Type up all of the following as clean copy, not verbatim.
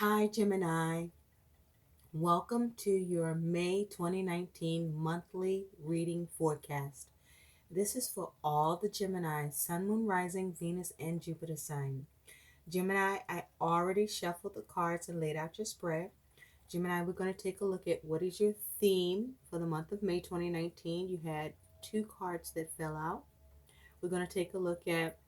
Hi, Gemini. Welcome to your May 2019 monthly reading forecast. This is for all the Gemini, Sun, Moon, Rising, Venus, and Jupiter sign. Gemini, I already shuffled the cards and laid out your spread. Gemini, we're going to take a look at what is your theme for the month of May 2019. You had two cards that fell out. We're going to take a look at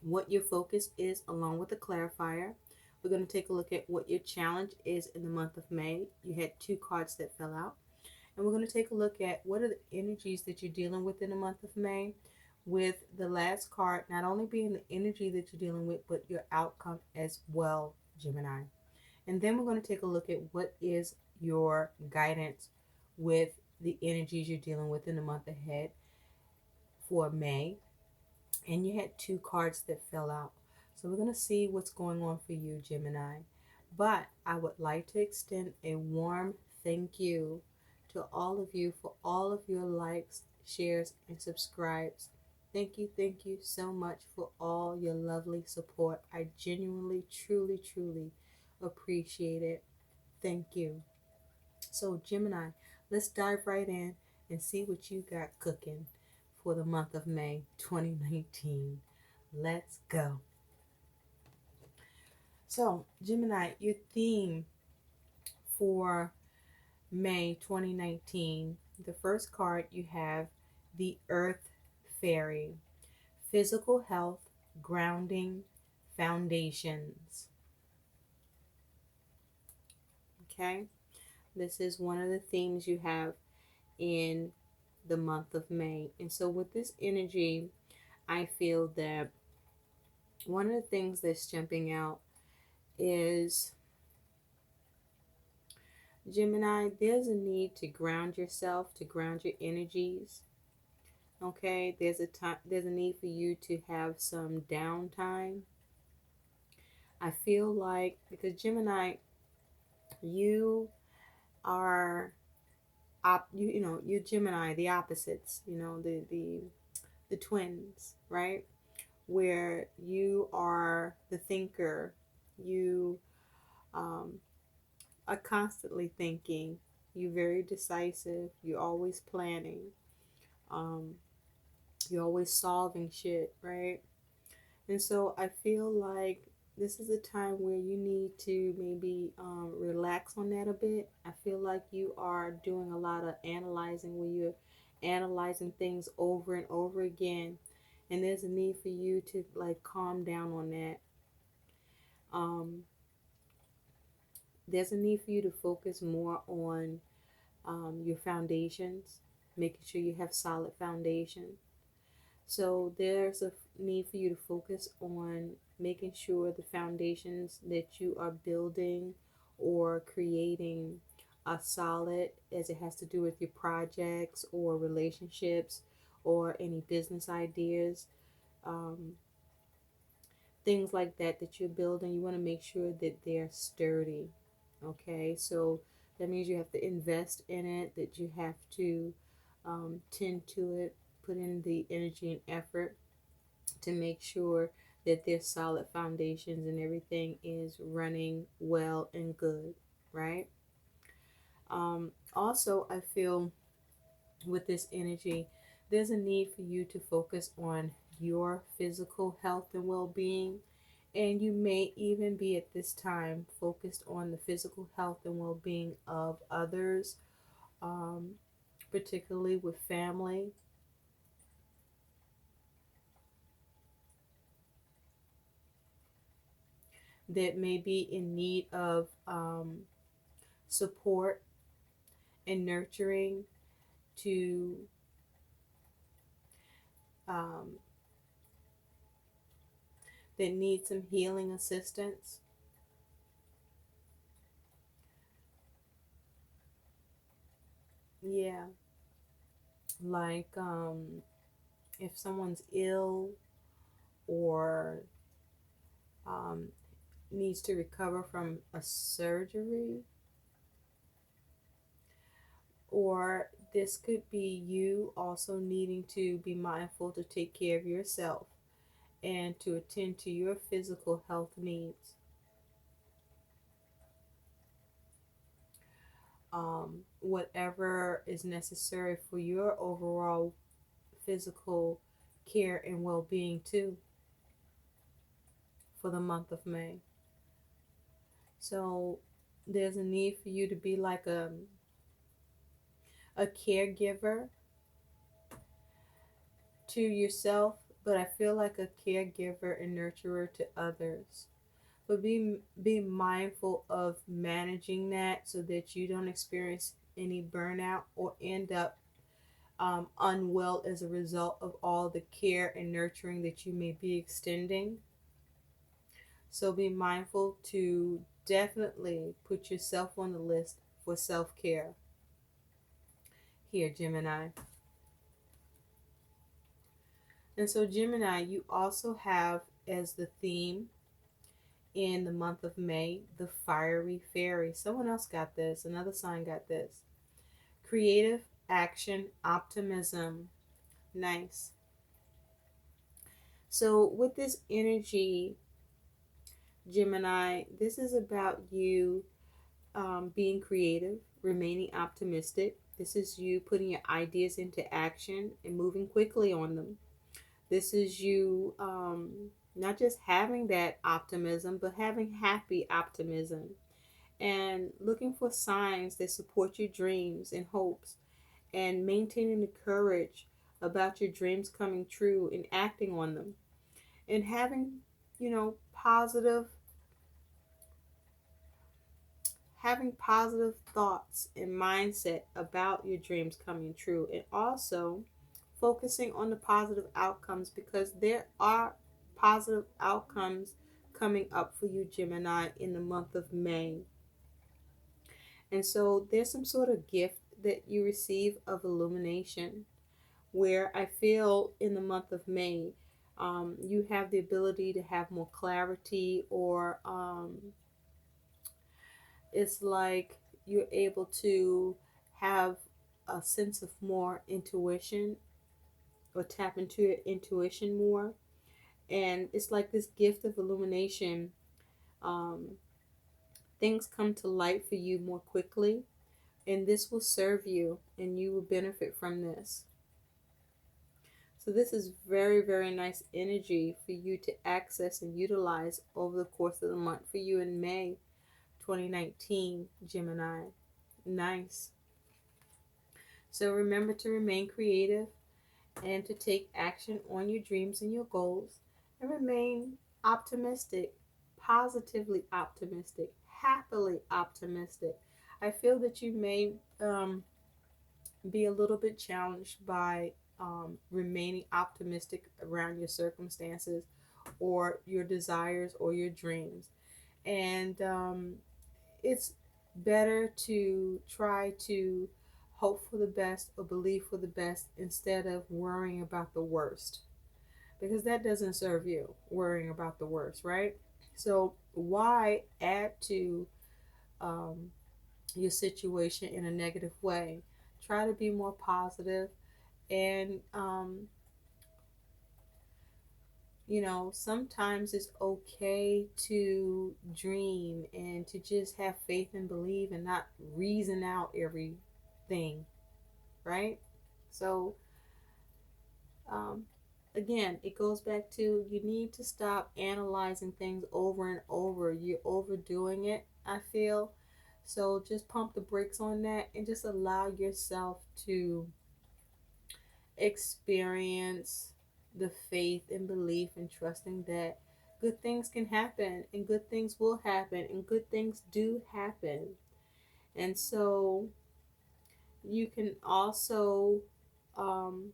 what your focus is along with the clarifier. We're going to take a look at what your challenge is in the month of May. You had two cards that fell out. And we're going to take a look at what are the energies that you're dealing with in the month of May, with the last card not only being the energy that you're dealing with, but your outcome as well, Gemini. And then we're going to take a look at what is your guidance with the energies you're dealing with in the month ahead for May. And you had two cards that fell out. So we're going to see what's going on for you, Gemini. But I would like to extend a warm thank you to all of you for all of your likes, shares, and subscribes. Thank you so much for all your lovely support. I genuinely, truly appreciate it. Thank you. So, Gemini, let's dive right in and see what you got cooking for the month of May 2019. Let's go. So, Gemini, your theme for May 2019, the first card you have the Earth Fairy, physical health, grounding, foundations. Okay, this is one of the themes you have in the month of May. And so, with this energy, I feel that one of the things that's jumping out is Gemini, there's a need to ground yourself, to ground your energies. Okay, there's a need for you to have some downtime. I feel like because Gemini, you are you're Gemini, the opposites, the twins, right? Where you are the thinker, you um, are constantly thinking, you're very decisive, you're always planning, um, you're always solving shit, right? And so I feel like this is a time where you need to maybe relax on that a bit. I feel like you are doing a lot of analyzing where you're analyzing things over and over again. And there's a need for you to like calm down on that. Um, there's a need for you to focus more on your foundations, making sure you have solid foundation. So there's a need for you to focus on making sure the foundations that you are building or creating are solid as it has to do with your projects or relationships or any business ideas. Um, Things like that you're building, you want to make sure that they're sturdy. Okay, so that means you have to invest in it, that you have to tend to it, put in the energy and effort to make sure that there's solid foundations and everything is running well and good, right? Also, I feel with this energy, there's a need for you to focus on your physical health and well being. And you may even be at this time focused on the physical health and well being of others, um, particularly with family that may be in need of support and nurturing to um, that need some healing assistance. Yeah, like if someone's ill or um, needs to recover from a surgery, or this could be you also needing to be mindful to take care of yourself and to attend to your physical health needs. whatever is necessary for your overall physical care and well-being too for the month of May. So there's a need for you to be like a caregiver to yourself, but I feel like a caregiver and nurturer to others. But be mindful of managing that so that you don't experience any burnout or end up unwell as a result of all the care and nurturing that you may be extending. So be mindful to definitely put yourself on the list for self-care. Here, Gemini. And so, Gemini, you also have as the theme in the month of May the fiery fairy. Someone else got this, another sign got this. Creative action, optimism. Nice. So, with this energy, Gemini, this is about you being creative, remaining optimistic. This is you putting your ideas into action and moving quickly on them. This is you not just having that optimism, but having happy optimism and looking for signs that support your dreams and hopes and maintaining the courage about your dreams coming true and acting on them and having, positive having positive thoughts and mindset about your dreams coming true, and also focusing on the positive outcomes because there are positive outcomes coming up for you, Gemini, in the month of May. And so there's some sort of gift that you receive of illumination where I feel in the month of May you have the ability to have more clarity, or it's like you're able to have a sense of more intuition or tap into your intuition more. And it's like this gift of illumination. Um, Things come to light for you more quickly, and this will serve you, and you will benefit from this. So, this is very, very nice energy for you to access and utilize over the course of the month for you in May 2019, Gemini. Nice. So, remember to remain creative and to take action on your dreams and your goals, and remain optimistic, positively optimistic, happily optimistic. I feel that you may be a little bit challenged by remaining optimistic around your circumstances or your desires or your dreams. And it's better to try to hope for the best or believe for the best instead of worrying about the worst, because that doesn't serve you, worrying about the worst, right? So why add to um, your situation in a negative way? Try to be more positive and sometimes it's okay to dream and to just have faith and believe and not reason out everything, right? So, um, again, it goes back to you need to stop analyzing things over and over. You're overdoing it, I feel. So, just pump the brakes on that and just allow yourself to experience the faith and belief and trusting that good things can happen and good things will happen and good things do happen. And so you can also um,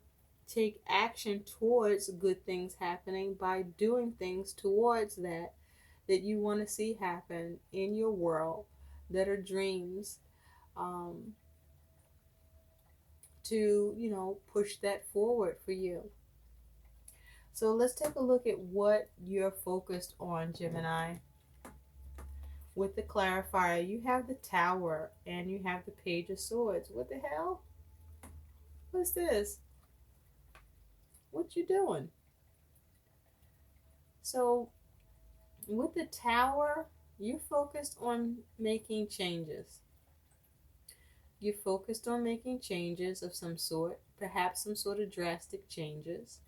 take action towards good things happening by doing things towards that you want to see happen in your world, that are dreams, um, to push that forward for you. So let's take a look at what you're focused on, Gemini. With the clarifier, you have the Tower and you have the Page of Swords. What the hell? What's this? What you doing? So with the Tower, you're focused on making changes. You're focused on making changes of some sort, perhaps some sort of drastic changes.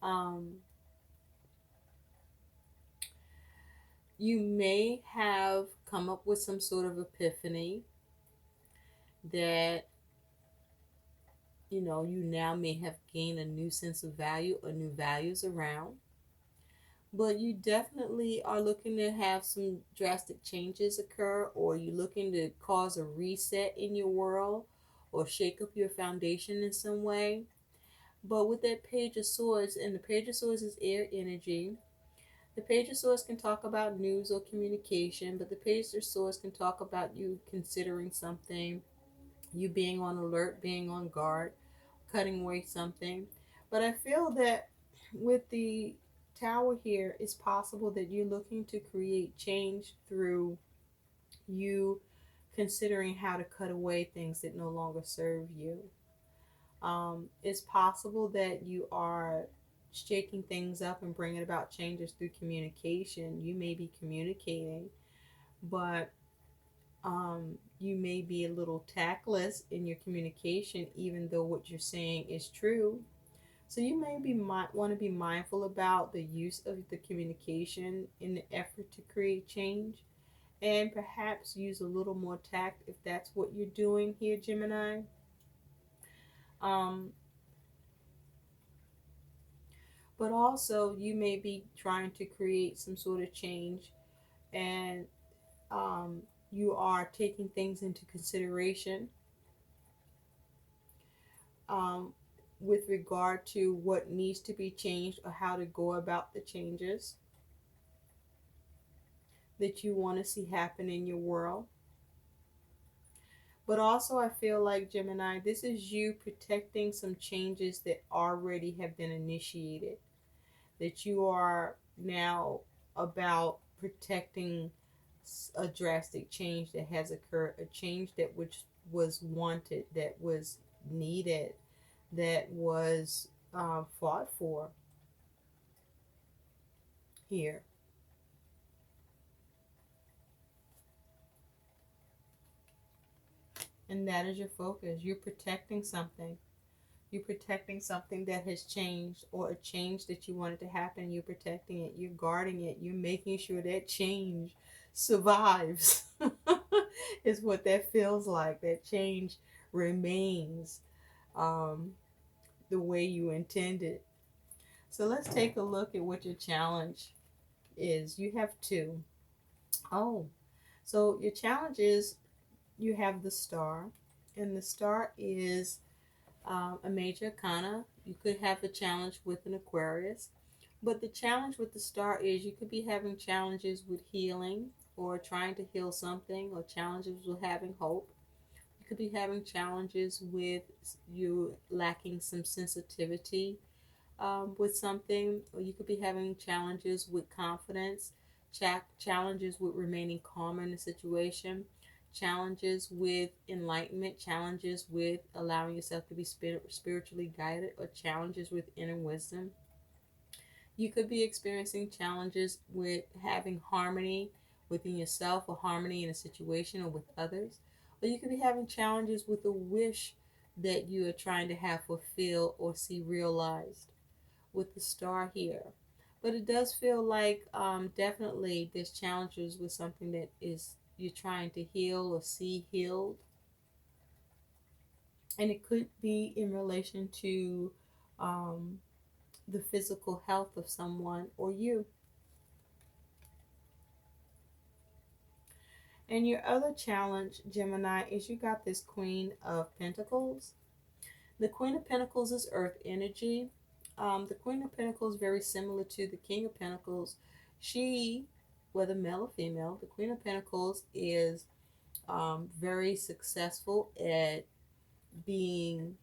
Um, you may have come up with some sort of epiphany that you now may have gained a new sense of value or new values around. But you definitely are looking to have some drastic changes occur, or you're looking to cause a reset in your world or shake up your foundation in some way. But with that Page of Swords, and the Page of Swords is air energy, the Page of Swords can talk about news or communication, but the Page of Swords can talk about you considering something, you being on alert, being on guard, cutting away something. But I feel that with the Tower here, it's possible that you're looking to create change through you considering how to cut away things that no longer serve you. It's possible that you are shaking things up and bringing about changes through communication. You may be communicating, but you may be a little tactless in your communication, even though what you're saying is true. So you may be want to be mindful about the use of the communication in the effort to create change, and perhaps use a little more tact if that's what you're doing here, Gemini. Um, but also you may be trying to create some sort of change, and um, you are taking things into consideration um, with regard to what needs to be changed or how to go about the changes that you want to see happen in your world. But also, I feel like, Gemini, this is you protecting some changes that already have been initiated, that you are now about protecting a drastic change that has occurred, a change that which was wanted, that was needed, that was fought for here. And that is your focus. You're protecting something. You're protecting something that has changed, or a change that you wanted to happen. You're protecting it. You're guarding it. You're making sure that change survives. Is what that feels like. That change remains um, the way you intended. So let's take a look at what your challenge is. You have two. Oh, so your challenge is you have the star, and the star is a major arcana. You could have a challenge with an Aquarius, but the challenge with the star is you could be having challenges with healing, or trying to heal something, or challenges with having hope. You could be having challenges with you lacking some sensitivity with something, or you could be having challenges with confidence, challenges with remaining calm in a situation, challenges with enlightenment, challenges with allowing yourself to be spiritually guided, or challenges with inner wisdom. You could be experiencing challenges with having harmony within yourself, or harmony in a situation or with others. Or you could be having challenges with a wish that you are trying to have fulfilled or see realized with the star here. But it does feel like definitely there's challenges with something that is you're trying to heal or see healed. And it could be in relation to um, the physical health of someone or you. And your other challenge, Gemini, is you got this Queen of Pentacles. The Queen of Pentacles is earth energy. The Queen of Pentacles is very similar to the King of Pentacles. She, whether male or female, the Queen of Pentacles is very successful at being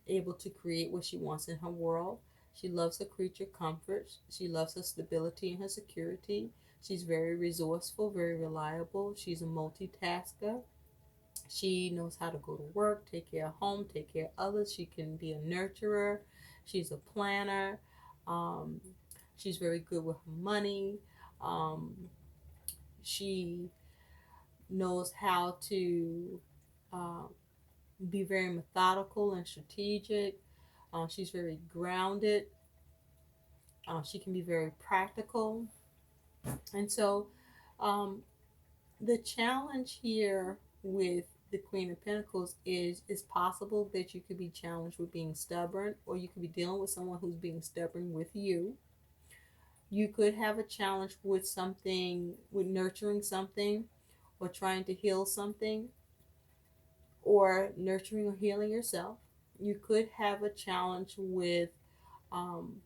able to create what she wants in her world. She loves her creature comforts. She loves her stability and her security. She's very resourceful, very reliable. She's a multitasker. She knows how to go to work, take care of home, take care of others. She can be a nurturer. She's a planner. Um, she's very good with her money. Um, she knows how to um, be very methodical and strategic. She's very grounded. She can be very practical. And so, um, the challenge here with the Queen of Pentacles is it's possible that you could be challenged with being stubborn, or you could be dealing with someone who's being stubborn with you. You could have a challenge with something, with nurturing something, or trying to heal something, or nurturing or healing yourself. You could have a challenge with um,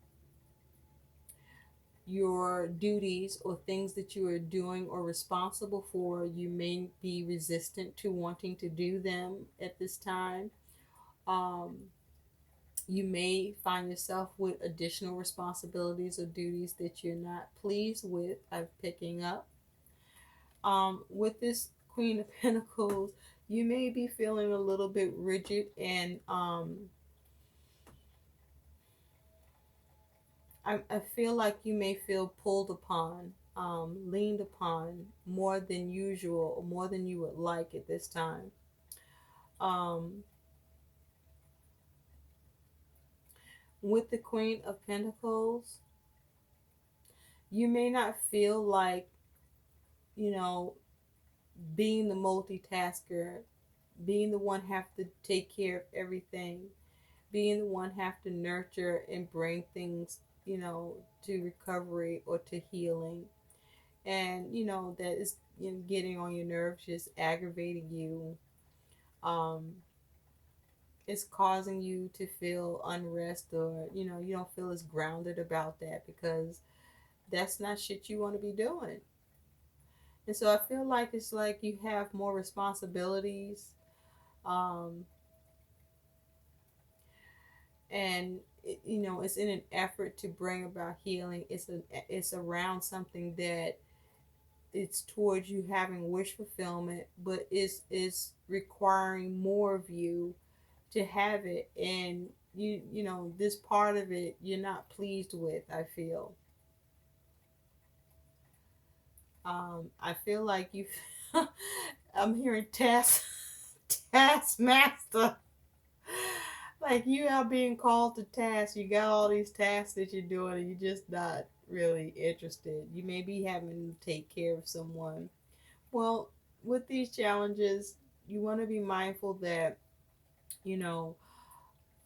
your duties or things that you are doing or responsible for. You may be resistant to wanting to do them at this time. Um, you may find yourself with additional responsibilities or duties that you're not pleased with. I'm picking up. With this Queen of Pentacles, you may be feeling a little bit rigid and I feel like you may feel pulled upon, leaned upon more than usual, or more than you would like at this time. Um, with the Queen of Pentacles, you may not feel like, you know, being the multitasker, being the one have to take care of everything, being the one have to nurture and bring things, to recovery or to healing. And that is, getting on your nerves, just aggravating you. um it's causing you to feel unrest, or you don't feel as grounded about that, because that's not shit you want to be doing. And so I feel like it's like you have more responsibilities, um and it's in an effort to bring about healing. It's around something that it's towards you having wish fulfillment, but it's requiring more of you to have it. And this part of it you're not pleased with, I feel. I feel like you I'm hearing taskmaster. Like you are being called to task. You got all these tasks that you're doing and you're just not really interested. You may be having to take care of someone. Well, with these challenges, you want to be mindful that, you know,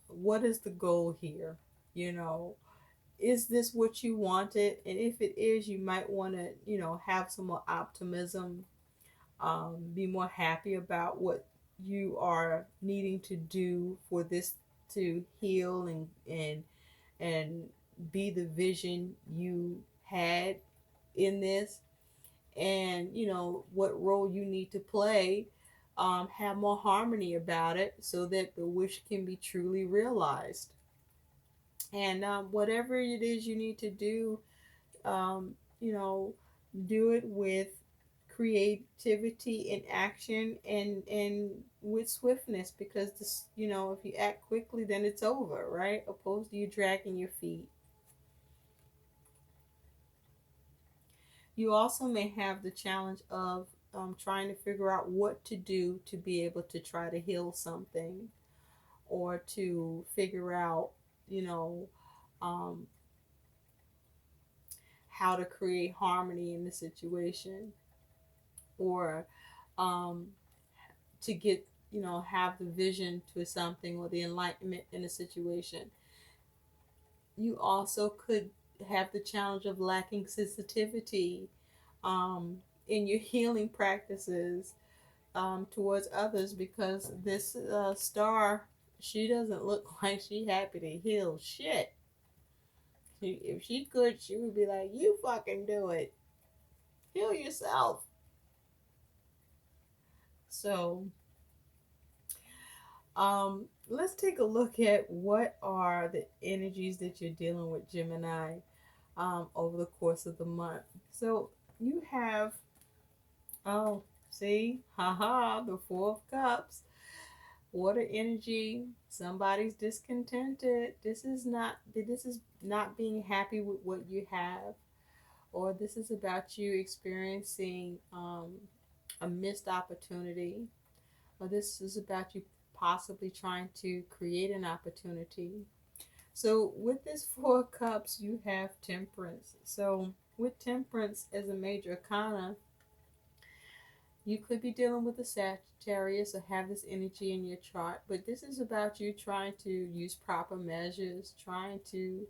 what is the goal here? You know, is this what you wanted? And if it is, you might want to, have some more optimism, be more happy about what you are needing to do for this to heal and be the vision you had in this, and what role you need to play. Have more harmony about it so that the wish can be truly realized. And whatever it is you need to do, um, you know do it with creativity and action, and with swiftness, because this, if you act quickly, then it's over, right? Opposed to you dragging your feet. You also may have the challenge of trying to figure out what to do to be able to try to heal something, or to figure out, you know, um, how to create harmony in the situation, or um, to get, have the vision to something, or the enlightenment in a situation. You also could have the challenge of lacking sensitivity um, in your healing practices towards others, because this star, she doesn't look like she happy to heal shit. If she could, she would be like, "You fucking do it, heal yourself." So, let's take a look at what are the energies that you're dealing with, Gemini, over the course of the month. So you have, oh, see, haha, the Four of Cups. Water energy. Somebody's discontented. This is not being happy with what you have, or this is about you experiencing a missed opportunity. or this is about you possibly trying to create an opportunity. So with this Four of Cups, you have Temperance. So with Temperance as a major arcana, you could be dealing with a Sagittarius or have this energy in your chart, but this is about you trying to use proper measures, trying to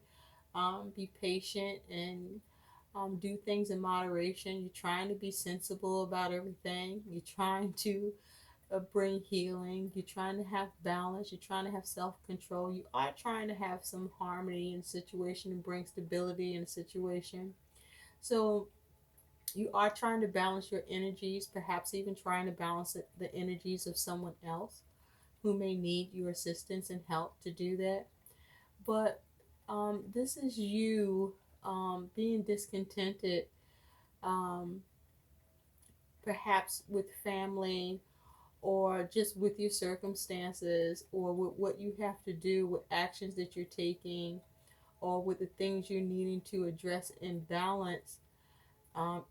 be patient and do things in moderation. You're trying to be sensible about everything. You're trying to bring healing. You're trying to have balance. You're trying to have self control. You are trying to have some harmony in a situation and bring stability in a situation. So you are trying to balance your energies, perhaps even trying to balance the energies of someone else who may need your assistance and help to do that. But this is you being discontented, um, perhaps with family or just with your circumstances or with what you have to do, with actions that you're taking, or with the things you're needing to address and balance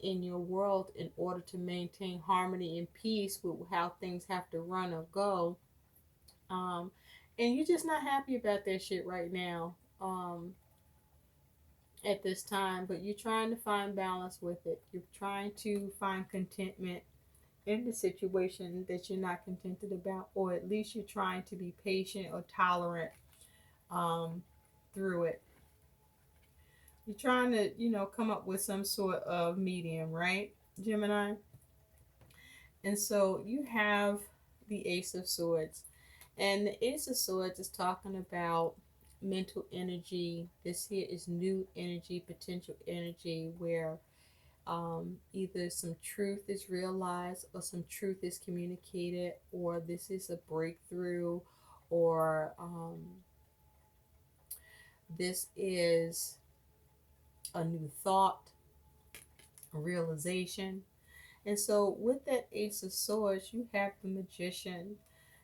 in your world in order to maintain harmony and peace with how things have to run or go. Um, and you're just not happy about that shit right now at this time, but you're trying to find balance with it. You're trying to find contentment in the situation that you're not contented about, or at least you're trying to be patient or tolerant um, through it. You're trying to, come up with some sort of medium, right, Gemini? And so you have the Ace of Swords. And the Ace of Swords is talking about mental energy. This here is new energy, potential energy, where either some truth is realized or some truth is communicated, or this is a breakthrough, or this is a new thought, a realization. And so with that Ace of Swords, you have the Magician.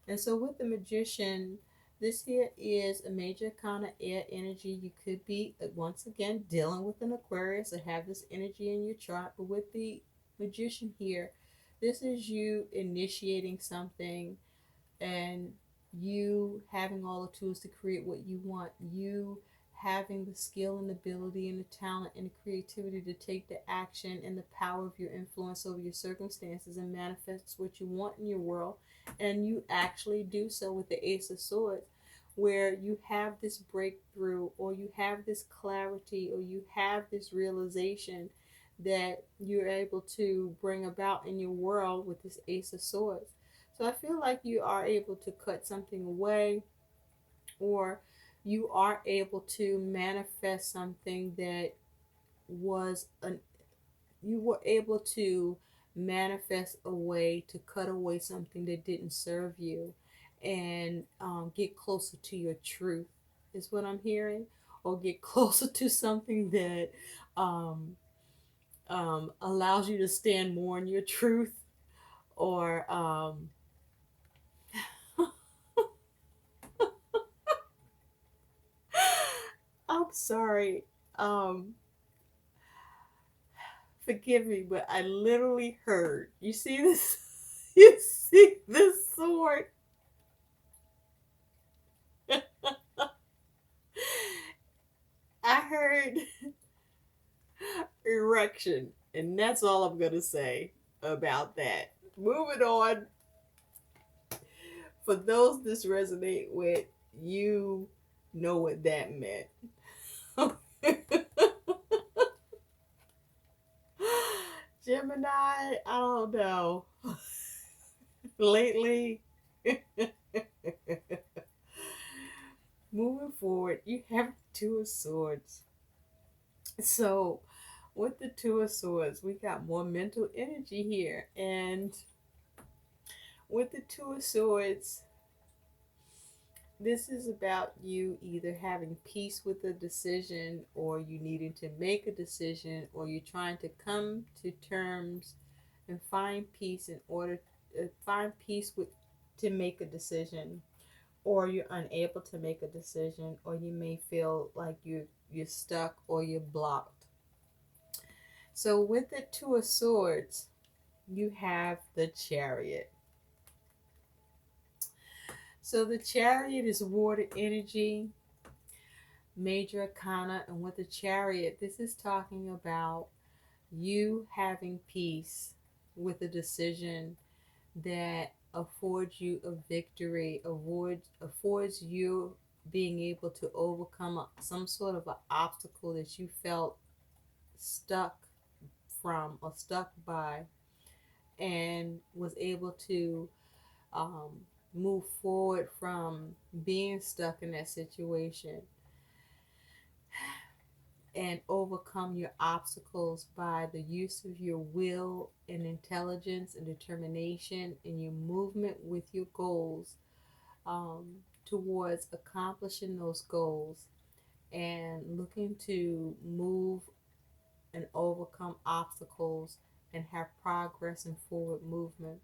And so with the Magician, this here is a major kind of air energy. You could be, once again, dealing with an Aquarius or have this energy in your chart. But with the Magician here, this is you initiating something and you having all the tools to create what you want. You having the skill and ability and the talent and the creativity to take the action and the power of your influence over your circumstances and manifest what you want in your world. And you actually do so with the Ace of Swords, where you have this breakthrough, or you have this clarity, or you have this realization that you're able to bring about in your world with this Ace of Swords. So I feel like you are able to cut something away, or you are able to manifest something that was an you were able to manifest a way to cut away something that didn't serve you and get closer to your truth, is what I'm hearing, or get closer to something that um, allows you to stand more in your truth, or I'm sorry. Um, Forgive me, but I literally heard. You see this? You see this sword? I heard erection, and that's all I'm gonna say about that. Moving on. For those this resonate with, you know what that meant. Gemini, I don't know. Lately, moving forward, you have Two of Swords. So, with the Two of Swords, we got more mental energy here. And with the Two of Swords, this is about you either having peace with a decision, or you needing to make a decision, or you're trying to come to terms and find peace in order to find peace with to make a decision, or you're unable to make a decision, or you may feel like you're stuck or you're blocked. So with the Two of Swords, you have the Chariot. So the Chariot is water energy, major arcana, and with the Chariot, this is talking about you having peace with a decision that affords you a victory, affords you being able to overcome some sort of an obstacle that you felt stuck from or stuck by, and was able to um, move forward from being stuck in that situation and overcome your obstacles by the use of your will and intelligence and determination and your movement with your goals, um, towards accomplishing those goals and looking to move and overcome obstacles and have progress and forward movement.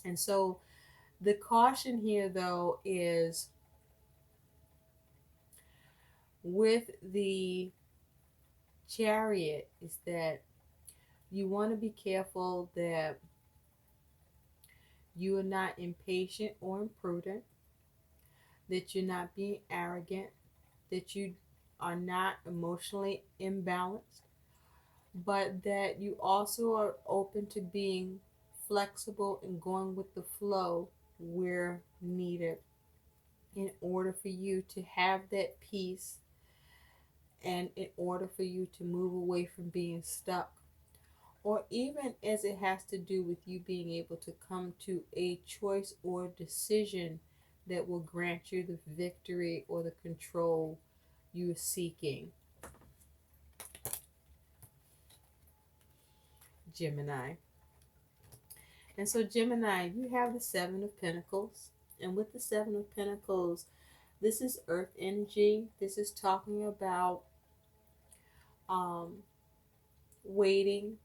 And so the caution here, though, is with the Chariot is that you want to be careful that you are not impatient or imprudent, that you're not being arrogant, that you are not emotionally imbalanced, but that you also are open to being flexible and going with the flow where needed in order for you to have that peace and in order for you to move away from being stuck, or even as it has to do with you being able to come to a choice or decision that will grant you the victory or the control you're seeking. Gemini. And so, Gemini, you have the Seven of Pentacles. And with the Seven of Pentacles, this is earth energy. This is talking about um, waiting.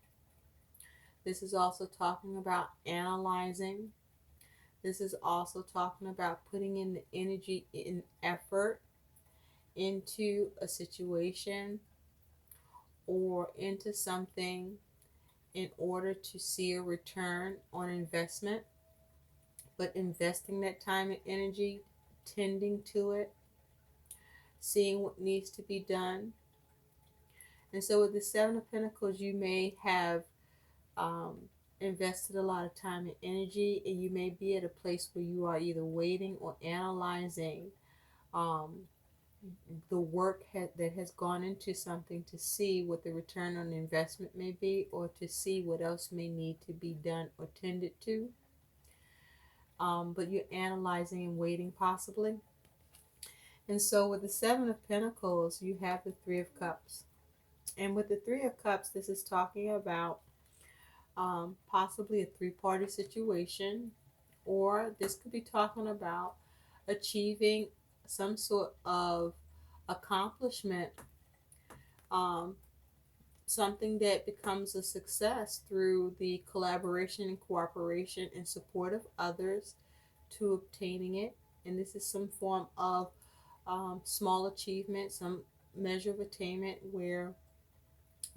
This is also talking about analyzing. This is also talking about putting in the energy and effort into a situation or into something in order to see a return on investment, but investing that time and energy, tending to it, seeing what needs to be done. And so with the Seven of Pentacles, you may have um, invested a lot of time and energy, and you may be at a place where you are either waiting or analyzing um, the work that has gone into something to see what the return on investment may be, or to see what else may need to be done or tended to. But you're analyzing and waiting possibly. And so with the Seven of Pentacles, you have the Three of Cups. And with the Three of Cups, this is talking about possibly a three-party situation, or this could be talking about achieving some sort of accomplishment, um, something that becomes a success through the collaboration and cooperation and support of others to obtaining it. And this is some form of small achievement, some measure of attainment where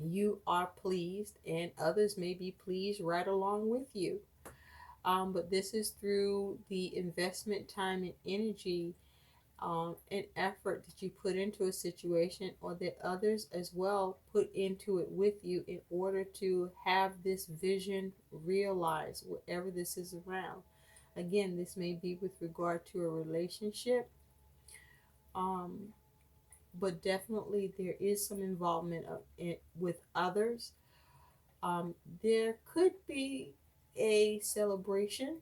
you are pleased and others may be pleased right along with you. But this is through the investment, time, and energy and effort that you put into a situation, or that others as well put into it with you in order to have this vision realized, whatever this is around. Again, this may be with regard to a relationship, but definitely there is some involvement with others. There could be a celebration,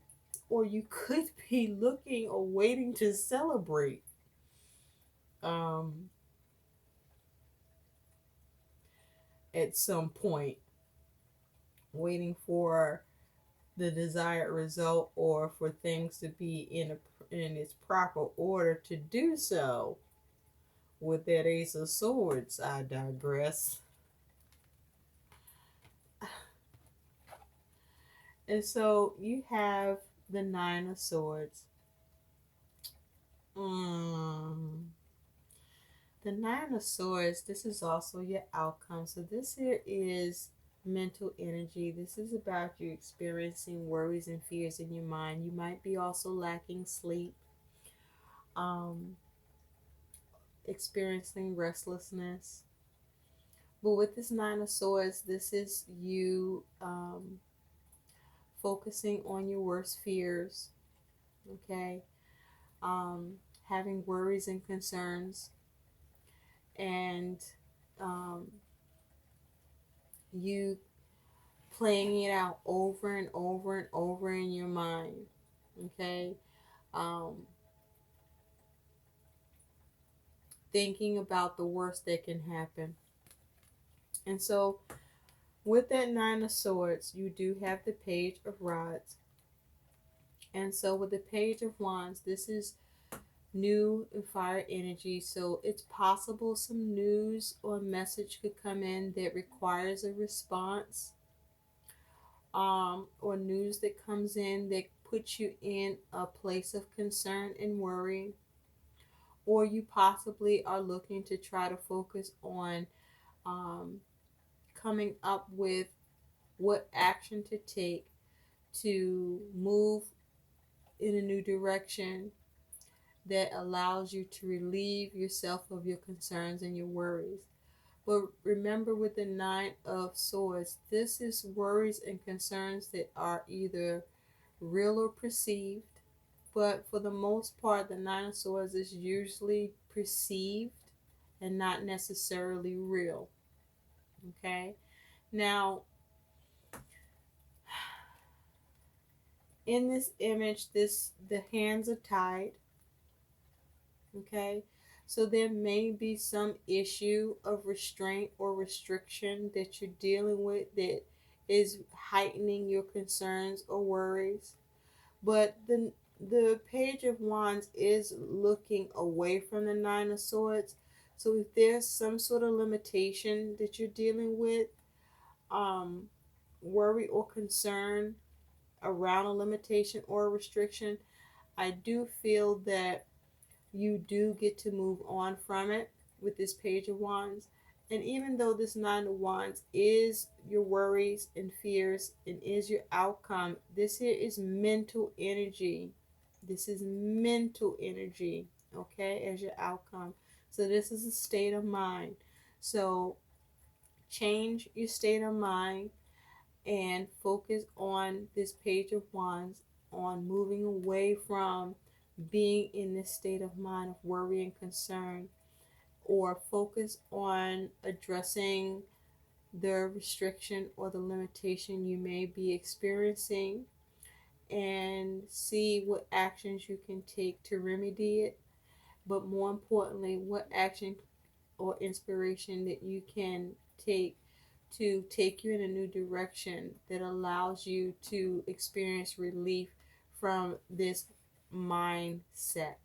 or you could be looking or waiting to celebrate. Um, at some point, waiting for the desired result or for things to be in its proper order to do so. With that Ace of Swords, I digress. And so you have the Nine of Swords. The Nine of Swords, this is also your outcome. So this here is mental energy. This is about you experiencing worries and fears in your mind. You might be also lacking sleep. um, experiencing restlessness. But with this Nine of Swords, this is you focusing on your worst fears, okay? Um, Having worries and concerns, and um, you playing it out over and over and over in your mind, okay? Um, Thinking about the worst that can happen. And so, with that Nine of Swords, you do have the Page of Rods. And so, with the Page of Wands, this is new and fire energy. So, it's possible some news or message could come in that requires a response, or news that comes in that puts you in a place of concern and worry. Or you possibly are looking to try to focus on um, coming up with what action to take to move in a new direction that allows you to relieve yourself of your concerns and your worries. But remember, with the Nine of Swords, this is worries and concerns that are either real or perceived. But for the most part, the Nine of Swords is usually perceived and not necessarily real. Okay? Now, in this image, the hands are tied. Okay? So there may be some issue of restraint or restriction that you're dealing with that is heightening your concerns or worries. But the Page of Wands is looking away from the Nine of Swords. So if there's some sort of limitation that you're dealing with, um, worry or concern around a limitation or a restriction, I do feel that you do get to move on from it with this Page of Wands. And even though this Nine of Wands is your worries and fears and is your outcome, this here is mental energy. This is mental energy, okay, as your outcome. So this is a state of mind. So change your state of mind and focus on this Page of Wands, on moving away from being in this state of mind of worry and concern, or focus on addressing the restriction or the limitation you may be experiencing, and see what actions you can take to remedy it. But more importantly, what action or inspiration that you can take to take you in a new direction that allows you to experience relief from this mindset.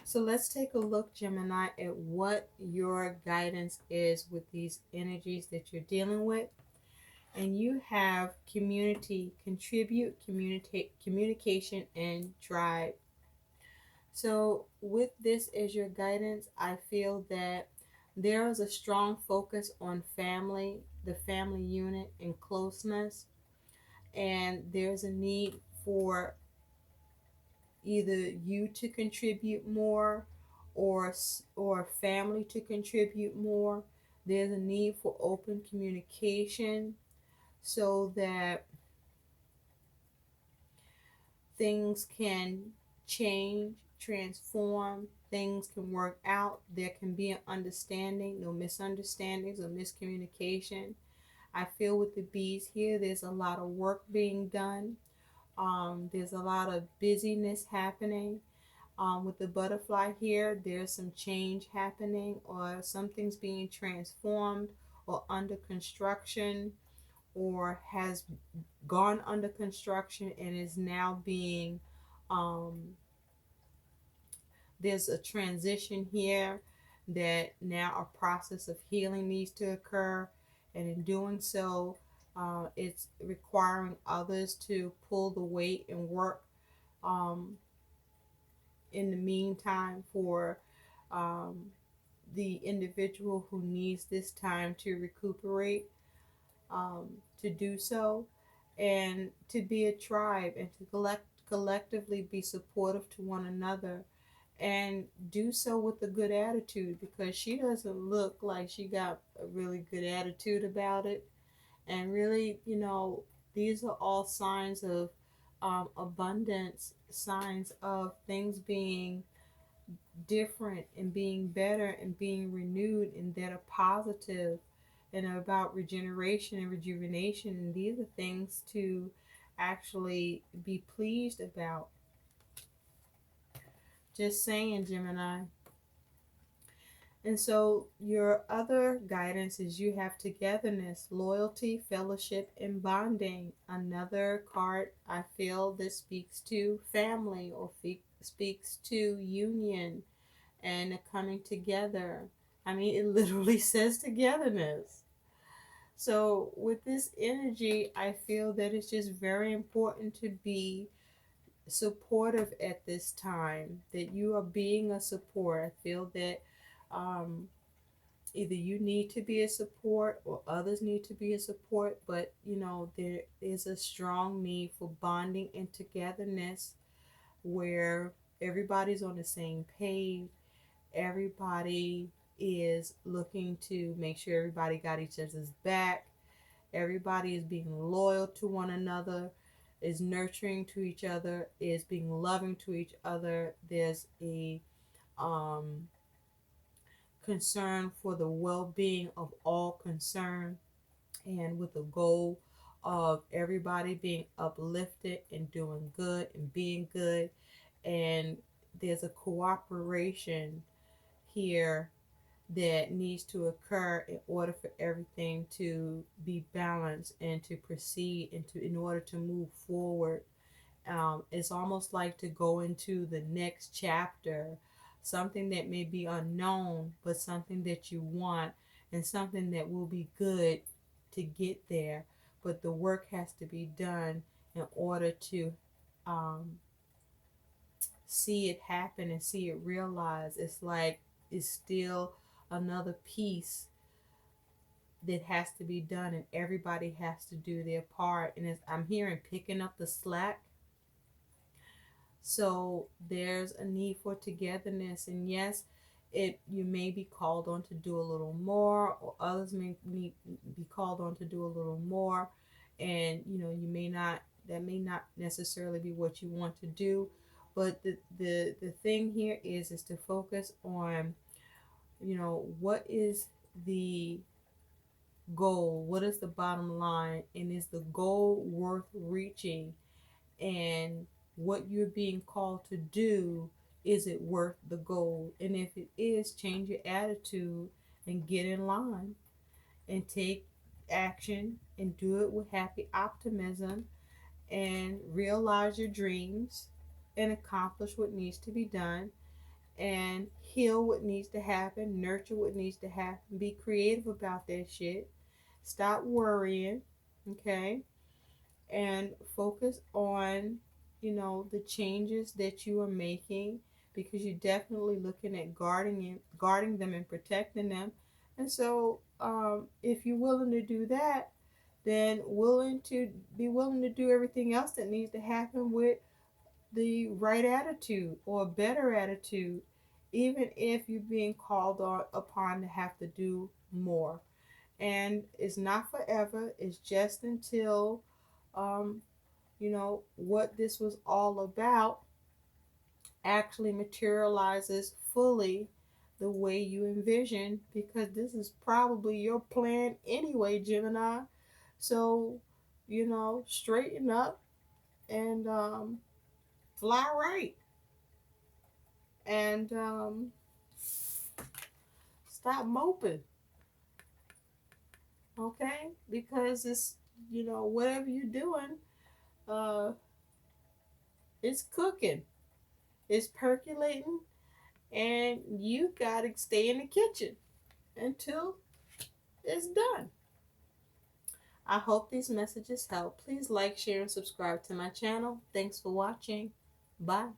So let's take a look, Gemini, at what your guidance is with these energies that you're dealing with. And you have community, contribute, communicate, communication, and drive. So, with this as your guidance, I feel that there is a strong focus on family, the family unit, and closeness. And there's a need for either you to contribute more, or family to contribute more. There's a need for open communication so that things can change, transform, things can work out. There can be an understanding, no misunderstandings or miscommunication. I feel with the bees here, there's a lot of work being done. There's a lot of busyness happening. With the butterfly here, there's some change happening, or something's being transformed or under construction, or has gone under construction and is now being um, there's a transition here that now a process of healing needs to occur, and in doing so, it's requiring others to pull the weight and work um, in the meantime for um, the individual who needs this time to recuperate, to do so. and to be a tribe and to collectively be supportive to one another, and do so with a good attitude, because she doesn't look like she got a really good attitude about it. And really, these are all signs of abundance, signs of things being different and being better and being renewed and that are positive and about regeneration and rejuvenation. And these are things to actually be pleased about. Just saying, Gemini. And so your other guidance is you have togetherness, loyalty, fellowship, and bonding. Another card I feel this speaks to family, or speaks to union and coming together. I mean, it literally says togetherness. So with this energy, I feel that it's just very important to be supportive at this time, that you are being a support. I feel that um, either you need to be a support or others need to be a support, but there is a strong need for bonding and togetherness, where everybody's on the same page. Everybody is looking to make sure everybody got each other's back. Everybody is being loyal to one another, is nurturing to each other, is being loving to each other. There's a um, concern for the well-being of all concerned, and with the goal of everybody being uplifted and doing good and being good. And there's a cooperation here that needs to occur in order for everything to be balanced and to proceed, and to in order to move forward. It's almost like to go into the next chapter, something that may be unknown, but something that you want, and something that will be good to get there. But the work has to be done in order to um, see it happen and see it realized. It's like it's still another piece that has to be done, and everybody has to do their part. And I'm hearing picking up the slack. So there's a need for togetherness, and yes, you may be called on to do a little more, or others may be called on to do a little more, and you may not. That may not necessarily be what you want to do, but the thing here is to focus on, what is the goal, what is the bottom line, and is the goal worth reaching, and what you're being called to do, is it worth the goal? And if it is, change your attitude and get in line and take action and do it with happy optimism, and realize your dreams and accomplish what needs to be done, and heal what needs to happen, nurture what needs to happen, be creative about that shit, stop worrying, okay, and focus on, the changes that you are making, because you're definitely looking at guarding them and protecting them. And so, if you're willing to do that, then willing to do everything else that needs to happen with the right attitude or a better attitude, even if you're being called upon to have to do more. And it's not forever, it's just until um, what this was all about actually materializes fully the way you envision, because this is probably your plan anyway, Gemini. So, straighten up and fly right, and stop moping, okay? Because it's, whatever you're doing, uh, it's cooking, it's percolating, and you gotta stay in the kitchen until it's done. I hope these messages help. Please like, share, and subscribe to my channel. Thanks for watching. Bye.